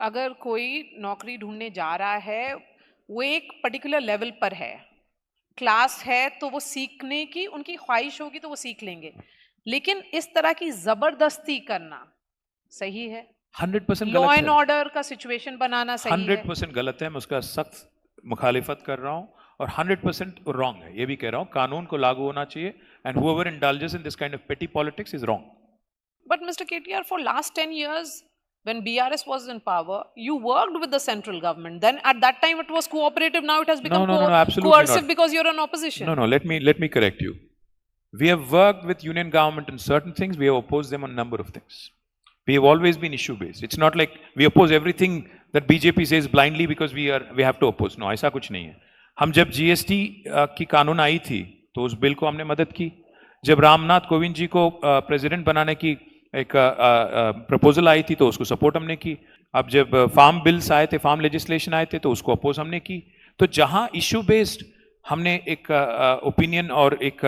अगर कोई नौकरी ढूंढने जा रहा है, वो एक पर्टिकुलर लेवल पर है, क्लास है, तो वो सीखने की उनकी ख्वाहिश होगी तो वो सीख लेंगे। लेकिन इस तरह की जबरदस्ती करना सही है? 100% लॉ गलत एंड है। ऑर्डर का सिचुएशन बनाना सही है? 100% गलत है, मैं उसका सख्त मुखालिफत कर रहा हूं। और 100% रॉन्ग है, ये भी कह रहा हूं। कानून को लागू होना चाहिए, and whoever indulges in this kind of petty politics is wrong. But Mr. KTR, for last 10 years, when BRS was in power, you worked with the central government. Then at that time it was cooperative. Now it has become No, absolutely coercive not. because you're an opposition. No, let me correct you. We have worked with union government on certain things. We have opposed them on a number of things. We have always been issue based. It's not like we oppose everything that BJP says blindly because we have to oppose. No, ऐसा कुछ नहीं है। हम जब GST की कानून आई थी तो उस बिल को हमने मदद की। जब रामनाथ कोविंद जी को प्रेसिडेंट बनाने की एक प्रपोजल आई थी तो उसको सपोर्ट हमने की। अब जब फार्म बिल्स आए थे, फार्म लेजिस्लेशन आए थे, तो उसको अपोज हमने की। तो जहां इश्यू बेस्ड हमने एक ओपिनियन और एक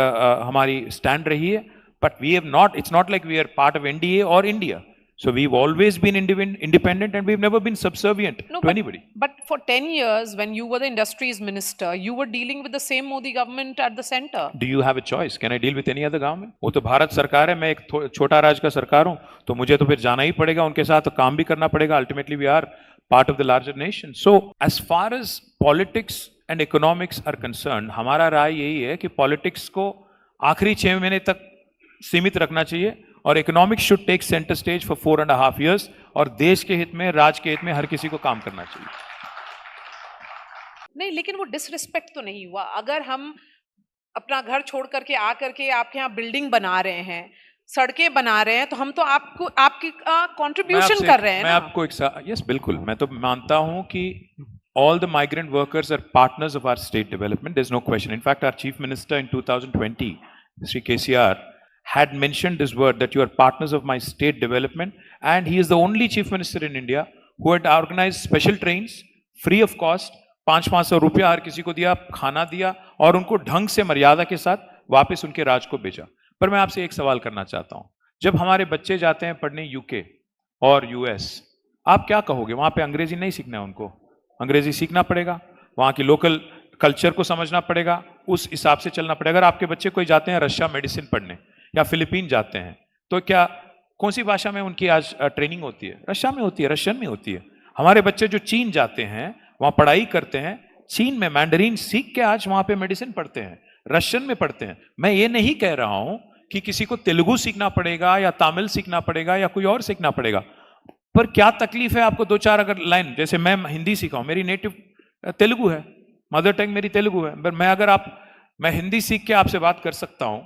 हमारी स्टैंड रही है, but we have not, it's not like we are part of NDA और India. So we've always been independent and we've never been subservient to anybody. But for 10 years, when you were the industries minister, you were dealing with the same Modi government at the center. Do you have a choice? Can I deal with any other government? वो तो भारत सरकार है, मैं एक छोटा राज्य का सरकार हूँ, तो मुझे तो फिर जाना ही पड़ेगा उनके साथ, तो काम भी करना पड़ेगा. Ultimately we are part of the larger nation. So as far as politics and economics are concerned, हमारा राय यही है कि politics को आखिरी 6 महीने तक सीमित रखना चाहिए और economics should take centre stage for 4.5 years, और देश के हित में, राज्य के हित में हर किसी को काम करना चाहिए. नहीं, लेकिन वो डिसरिस्पेक्ट तो नहीं हुआ? अगर हम अपना घर छोड़ करके आकर के आपके यहाँ बिल्डिंग बना रहे हैं, सड़कें बना रहे हैं, तो हम तो आपको आपकी कंट्रीब्यूशन कर रहे हैं. मैं आपको एक यस बिल्कुल, मैं तो मानता हूं कि all the migrant workers are partners of our state development. There's no question. In fact, our chief minister in 2020, Sri KCR, had mentioned this word, that you are partners of my state development, and he is the only chief minister in India who had organized special trains free of cost, 500 रुपया हर किसी को दिया, खाना दिया और उनको ढंग से मर्यादा के साथ वापस उनके राज्य को भेजा. पर मैं आपसे एक सवाल करना चाहता हूं, जब हमारे बच्चे जाते हैं पढ़ने यूके और यूएस, आप क्या कहोगे? वहां पे अंग्रेजी नहीं सीखना है, उनको अंग्रेजी सीखना पड़ेगा, वहां की लोकल कल्चर को समझना पड़ेगा, उस हिसाब से चलना पड़ेगा. अगर आपके बच्चे कोई जाते हैं रशिया मेडिसिन पढ़ने या फिलीपीन जाते हैं, तो क्या कौन सी भाषा में उनकी आज ट्रेनिंग होती है? रशिया में होती है, रशियन में होती है. हमारे बच्चे जो चीन जाते हैं, वहां पढ़ाई करते हैं, चीन में मैंडरीन सीख के आज वहां पे मेडिसिन पढ़ते हैं, रशियन में पढ़ते हैं. मैं ये नहीं कह रहा हूं कि किसी को तेलुगु सीखना पड़ेगा या तमिल सीखना पड़ेगा या कोई और सीखना पड़ेगा, पर क्या तकलीफ है आपको 2-4 अगर लाइन, जैसे मैं हिंदी सीखा हूं, मेरी नेटिव तेलुगु है, मदर टंग मेरी तेलुगु है, पर मैं हिंदी सीख के आपसे बात कर सकता हूं.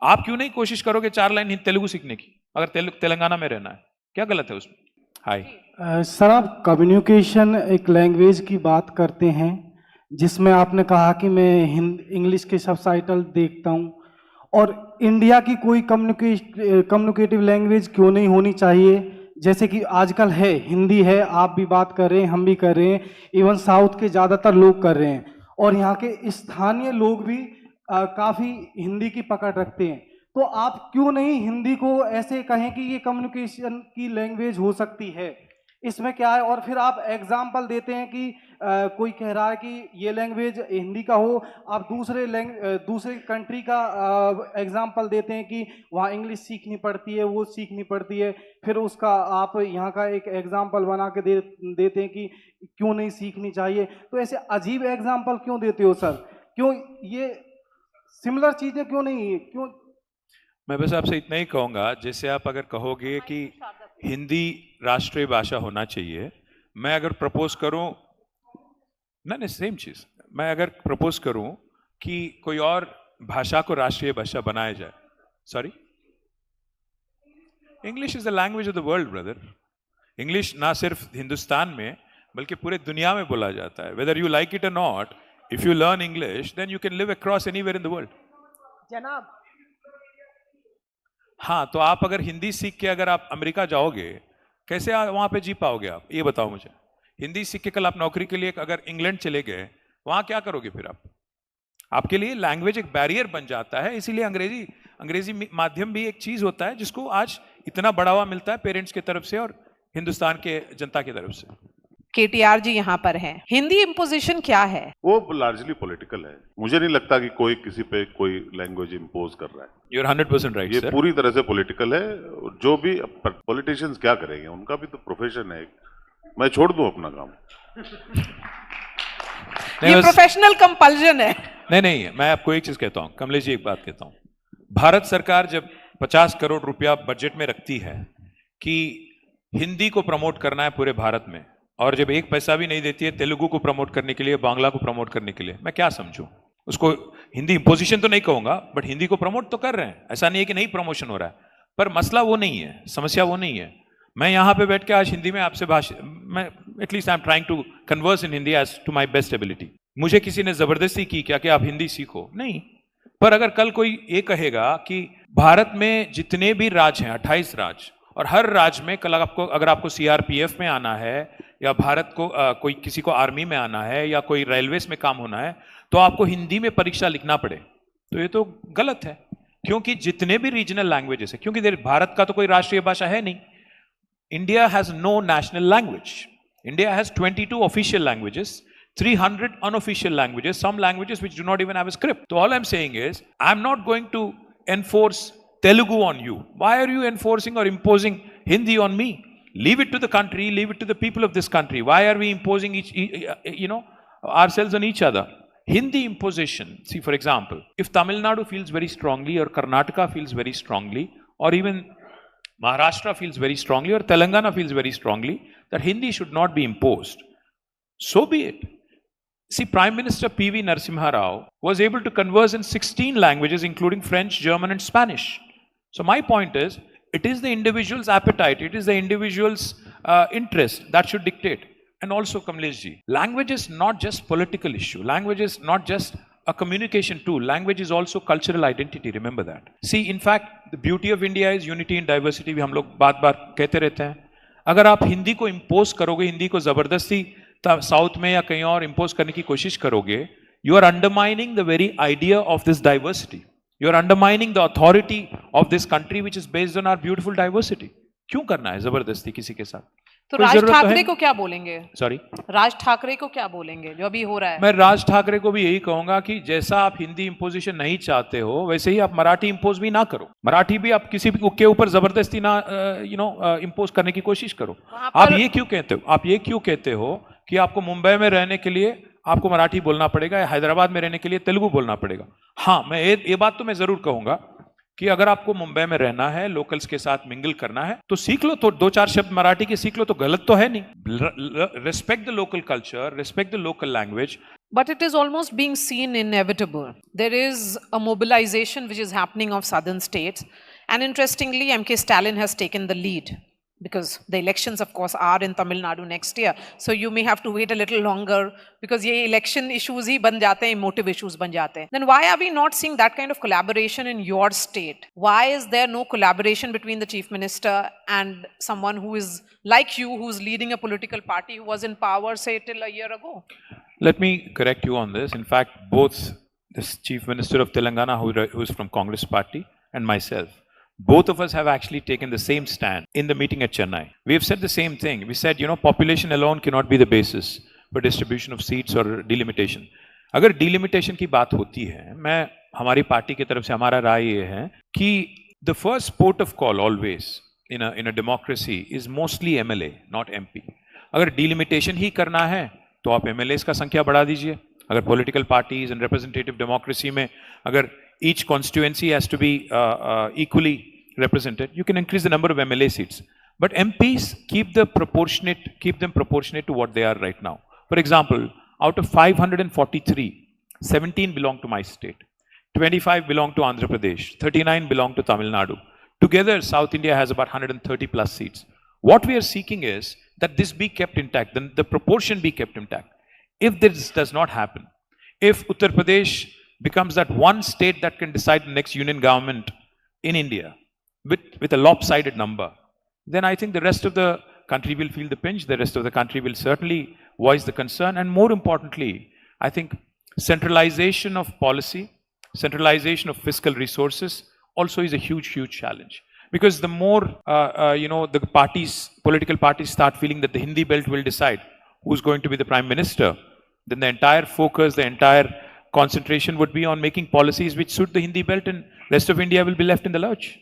आप क्यों नहीं कोशिश करोगे 4 लाइन तेलुगु सीखने की, अगर तेलंगाना में रहना है? क्या गलत है उसमें? हाय सर, आप कम्युनिकेशन एक लैंग्वेज की बात करते हैं, जिसमें आपने कहा कि मैं इंग्लिश के सबटाइटल देखता हूं, और इंडिया की कोई कम्युनिकेटिव लैंग्वेज क्यों नहीं होनी चाहिए? जैसे कि आजकल है, हिंदी है, आप भी बात कर रहे हैं, हम भी कर रहे हैं, इवन साउथ के ज़्यादातर लोग कर रहे हैं, और यहाँ के स्थानीय लोग भी काफ़ी हिंदी की पकड़ रखते हैं. तो आप क्यों नहीं हिंदी को ऐसे कहें कि ये कम्युनिकेशन की लैंग्वेज हो सकती है? इसमें क्या है? और फिर आप एग्जाम्पल देते हैं कि कोई कह रहा है कि ये लैंग्वेज हिंदी का हो, आप दूसरे कंट्री का एग्जाम्पल देते हैं कि वहाँ इंग्लिश सीखनी पड़ती है, वो सीखनी पड़ती है, फिर उसका आप यहाँ का एक एग्जाम्पल बना के देते हैं कि क्यों नहीं सीखनी चाहिए. तो ऐसे अजीब एग्जाम्पल क्यों देते हो सर? क्यों ये सिमिलर चीजें क्यों नहीं? क्यों? मैं बस आपसे इतना ही कहूंगा, जैसे आप अगर कहोगे कि हिंदी राष्ट्रीय भाषा होना चाहिए, मैं अगर प्रपोज करूं, नहीं सेम चीज, मैं अगर प्रपोज करूं कि कोई और भाषा को राष्ट्रीय भाषा बनाया जाए, sorry, English is the language of the world brother. English ना सिर्फ हिंदुस्तान में बल्कि पूरे दुनिया में बोला जाता है. वेदर यू लाइक इट और not, if you learn English, then you can live across anywhere in the world. जनाब, हाँ, तो आप अगर हिंदी सीख के अगर आप अमेरिका जाओगे, कैसे वहां पे जी पाओगे आप? ये बताओ मुझे. हिंदी सीख के कल आप नौकरी के लिए अगर इंग्लैंड चले गए, वहां क्या करोगे फिर आप? आपके लिए लैंग्वेज एक बैरियर बन जाता है. इसीलिए अंग्रेजी माध्यम भी एक चीज होता है जिसको आज इतना बढ़ावा मिलता है पेरेंट्स की तरफ से, और हिंदुस्तान के जनता की तरफ से। केटीआर जी यहाँ पर हैं। हिंदी इम्पोजिशन क्या है? वो लार्जली पॉलिटिकल है। मुझे नहीं लगता कि कोई किसी पे कोई लैंग्वेज इम्पोज कर रहा है। You're 100% right, ये sir. पूरी तरह से पॉलिटिकल है। जो भी पॉलिटिशियंस क्या करेंगे, उनका भी तो प्रोफेशन है। मैं छोड़ दूं अपना काम? ये प्रोफेशनल कंपल्जन है। नहीं, मैं आपको एक चीज कहता हूं, कमलेश जी, एक बात कहता हूं। भारत सरकार जब 50 करोड़ रुपया बजट में रखती है कि हिंदी को प्रमोट करना है पूरे भारत में, और जब एक पैसा भी नहीं देती है तेलुगु को प्रमोट करने के लिए, बांग्ला को प्रमोट करने के लिए, मैं क्या समझूं उसको? हिंदी इम्पोजिशन तो नहीं कहूंगा, बट हिंदी को प्रमोट तो कर रहे हैं। ऐसा नहीं है कि नहीं प्रमोशन हो रहा है, पर मसला वो नहीं है, समस्या वो नहीं है। मैं यहां पे बैठ के आज हिंदी में आपसे मैं at least I am trying to converse in Hindi as to my best ability. मुझे किसी ने जबरदस्ती की क्या कि आप हिंदी सीखो? नहीं। पर अगर कल कोई ये कहेगा कि भारत में जितने भी राज्य हैं, 28 राज्य, और हर राज्य में कल अगर आपको सीआरपीएफ में आना है, या भारत को कोई किसी को आर्मी में आना है, या कोई रेलवेज में काम होना है, तो आपको हिंदी में परीक्षा लिखना पड़े, तो ये तो गलत है। क्योंकि जितने भी रीजनल लैंग्वेजेस है, क्योंकि भारत का तो कोई राष्ट्रीय भाषा है नहीं। India has no national language. India has 22 official languages, 300 unofficial languages, some languages which do not even have a script. So all I'm saying is, I'm not going to enforce Telugu on you. Why are you enforcing or imposing Hindi on me? Leave it to the country, leave it to the people of this country. Why are we imposing ourselves on each other? Hindi imposition. See, for example, if Tamil Nadu feels very strongly, or Karnataka feels very strongly, or even Maharashtra feels very strongly, or Telangana feels very strongly, that Hindi should not be imposed, so be it. See, Prime Minister P.V. Narasimha Rao was able to converse in 16 languages, including French, German, and Spanish. So my point is, it is the individual's appetite, it is the individual's interest that should dictate. And also, Kamlesh ji, language is not just political issue. Language is not just a communication tool. Language is also cultural identity. Remember that. See, in fact, the beauty of India is unity in diversity. भी हम लोग बार-बार कहते रहते हैं। अगर आप हिंदी को इम्पोज करोगे, हिंदी को जबरदस्ती साउथ में या कहीं और इंपोज करने की कोशिश करोगे, you are undermining the very idea of this diversity. You are undermining the authority of this country which is based on our beautiful diversity. क्यों करना है जबरदस्ती किसी के साथ? तो राज ठाकरे को क्या बोलेंगे? सॉरी, राज ठाकरे को क्या बोलेंगे जो अभी हो रहा है? मैं राज ठाकरे को भी यही कहूंगा कि जैसा आप हिंदी इंपोजिशन नहीं चाहते हो, वैसे ही आप मराठी इंपोज भी ना करो। मराठी भी आप किसी के ऊपर जबरदस्ती ना इंपोज करने की कोशिश करो। आप ये क्यों कहते हो कि आपको मुंबई में रहने के लिए आपको मराठी बोलना पड़ेगा, या हैदराबाद में रहने के लिए तेलुगु बोलना पड़ेगा? हाँ, मैं ये बात तो मैं जरूर कहूंगा कि अगर आपको मुंबई में रहना है, लोकल्स के साथ मिंगल करना है, तो सीख लो, तो 2-4 शब्द मराठी के सीख लो, तो गलत तो है नहीं। Respect the local culture, respect the local language. But it is almost being seen inevitable. There is a mobilization which is happening of southern states, and interestingly, M.K. Stalin has taken the lead. Because the elections, of course, are in Tamil Nadu next year. So you may have to wait a little longer, because ये election issues ही बन जाते हैं, emotive issues बन जाते हैं. Then why are we not seeing that kind of collaboration in your state? Why is there no collaboration between the chief minister and someone who is like you, who's leading a political party who was in power, say, till a year ago? Let me correct you on this. In fact, both the chief minister of Telangana, who is from Congress party, and myself, both of us have actually taken the same stand in the meeting at Chennai. We have said the same thing. We said, population alone cannot be the basis for distribution of seats or delimitation. अगर delimitation की बात होती है, हमारी party की तरफ से हमारा राय ये है कि the first port of call always in a democracy is mostly MLA, not MP. अगर delimitation ही करना है, तो आप MLAs का संख्या बढ़ा दीजिए। अगर political parties and representative democracy में अगर each constituency has to be equally represented, you can increase the number of MLA seats. But MPs keep them proportionate to what they are right now. For example, out of 543, 17 belong to my state, 25 belong to Andhra Pradesh, 39 belong to Tamil Nadu. Together, South India has about 130 plus seats. What we are seeking is that this be kept intact, then the proportion be kept intact. If this does not happen, if Uttar Pradesh becomes that one state that can decide the next union government in India with a lopsided number, then I think the rest of the country will feel the pinch. The rest of the country will certainly voice the concern. And more importantly, I think centralization of policy, centralization of fiscal resources also is a huge, huge challenge. Because the more, the political parties start feeling that the Hindi belt will decide who's going to be the Prime Minister, then the entire focus, the entire concentration would be on making policies which suit the Hindi belt, and rest of India will be left in the lurch.